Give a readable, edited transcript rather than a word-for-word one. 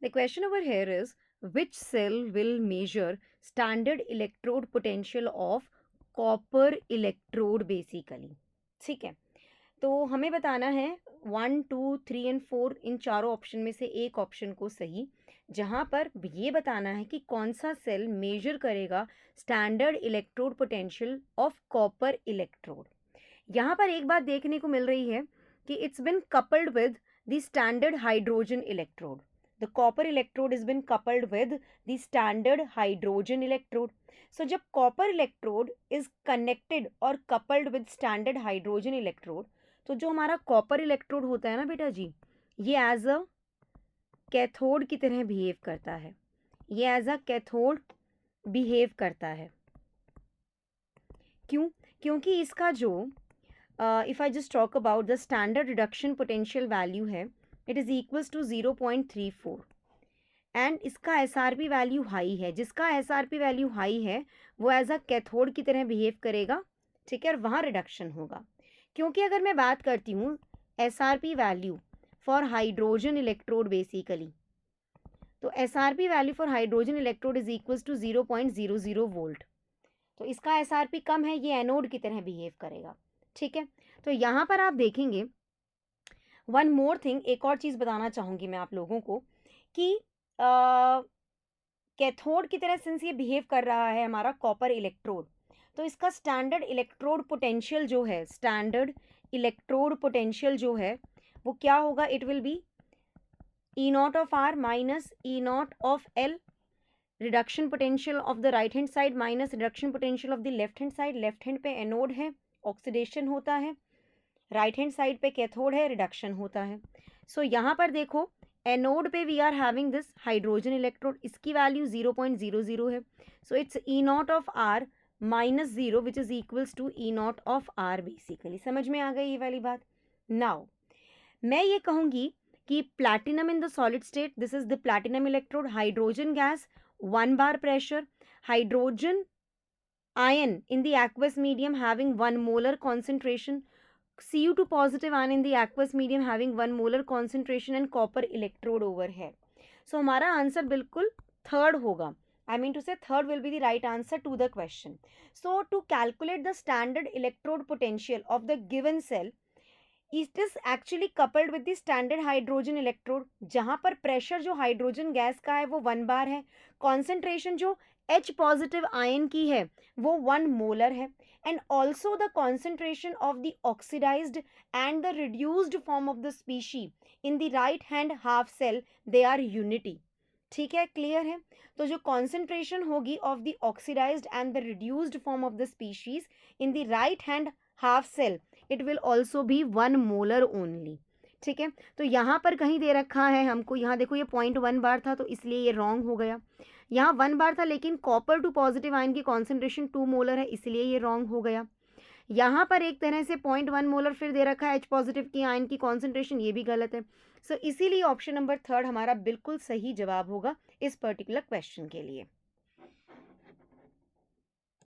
The question over here is which cell will measure standard electrode potential of copper electrode basically. ठीक है, तो हमें बताना है 1, 2, 3 एंड 4 इन चारों ऑप्शन में से एक ऑप्शन को सही, जहां पर ये बताना है कि कौन सा सेल मेजर करेगा standard electrode potential of copper electrode. यहाँ पर एक बात देखने को मिल रही है कि it's been coupled with the standard hydrogen electrode. The copper electrode is been coupled with the standard hydrogen electrode. So जब कॉपर इलेक्ट्रोड इज कनेक्टेड और coupled with standard hydrogen electrode, तो जो हमारा कॉपर इलेक्ट्रोड होता है ना बेटा जी, ये एज अ कैथोड की तरह बिहेव करता है। ये एज अ कैथोड बिहेव करता है। क्यों? क्योंकि इसका जो if I just talk about the standard reduction potential value है, it is equals to 0.34 and इसका SRP वैल्यू हाई है। जिसका SRP वैल्यू हाई है वो एज अ कैथोड की तरह बिहेव करेगा, ठीक है, और वहाँ रिडक्शन होगा। क्योंकि अगर मैं बात करती हूँ SRP value for hydrogen electrode basically, तो SRP value for hydrogen electrode is equals to 0.00 volt. तो इसका SRP कम है, ये एनोड की तरह बिहेव करेगा, ठीक है। तो यहाँ पर आप देखेंगे वन मोर थिंग, एक और चीज़ बताना चाहूँगी मैं आप लोगों को कि कैथोड की तरह सिंस ये बिहेव कर रहा है हमारा कॉपर इलेक्ट्रोड, तो इसका स्टैंडर्ड इलेक्ट्रोड पोटेंशियल जो है, स्टैंडर्ड इलेक्ट्रोड पोटेंशियल जो है वो क्या होगा, it will be E naught of R minus E naught of L, reduction potential of the right hand side minus reduction potential of the left hand side. Left hand पे anode है, oxidation होता है, right hand side पे cathode है, reduction होता है। So यहाँ पर देखो एनोड पे we are having this hydrogen electrode, इसकी वैल्यू 0.00 है। So it's E naught of R minus 0 which is equals to E naught of R basically. समझ में आ गई ये वाली बात। नाउ मैं ये कहूँगी कि platinum in the solid state, this is the platinum electrode, hydrogen gas 1 bar pressure, hydrogen ion in the aqueous medium having 1 molar concentration, Cu2 positive ion in the aqueous medium having 1 molar concentration and copper electrode over here. So हमारा answer बिल्कुल third होगा. I mean to say third will be the right answer to the question. So to calculate the standard electrode potential of the given cell, it is actually coupled with the standard hydrogen electrode, जहां पर pressure जो hydrogen gas का है वो 1 बार है, concentration जो H positive ion की है वो 1 मोलर है, and also the concentration of the oxidized and the reduced form of the species in the right hand half cell, they are unity. ठीक है, क्लियर है। तो जो कॉन्सेंट्रेशन होगी of the oxidized and the reduced form of the species in the right hand half cell, it will also be 1 molar only. ठीक है, तो यहाँ पर कहीं दे रखा है हमको, यहाँ देखो ये 0.1 बार था तो इसलिए ये रॉन्ग हो गया। यहाँ 1 बार था लेकिन कॉपर टू पॉजिटिव आयन की कॉन्सेंट्रेशन 2 मोलर है, इसलिए ये रॉन्ग हो गया। यहाँ पर एक तरह से 0.1 मोलर फिर दे रखा है H पॉजिटिव की आयन की कॉन्सेंट्रेशन, ये भी गलत है। सो इसीलिए ऑप्शन नंबर थर्ड हमारा बिल्कुल सही जवाब होगा इस पर्टिकुलर क्वेश्चन के लिए।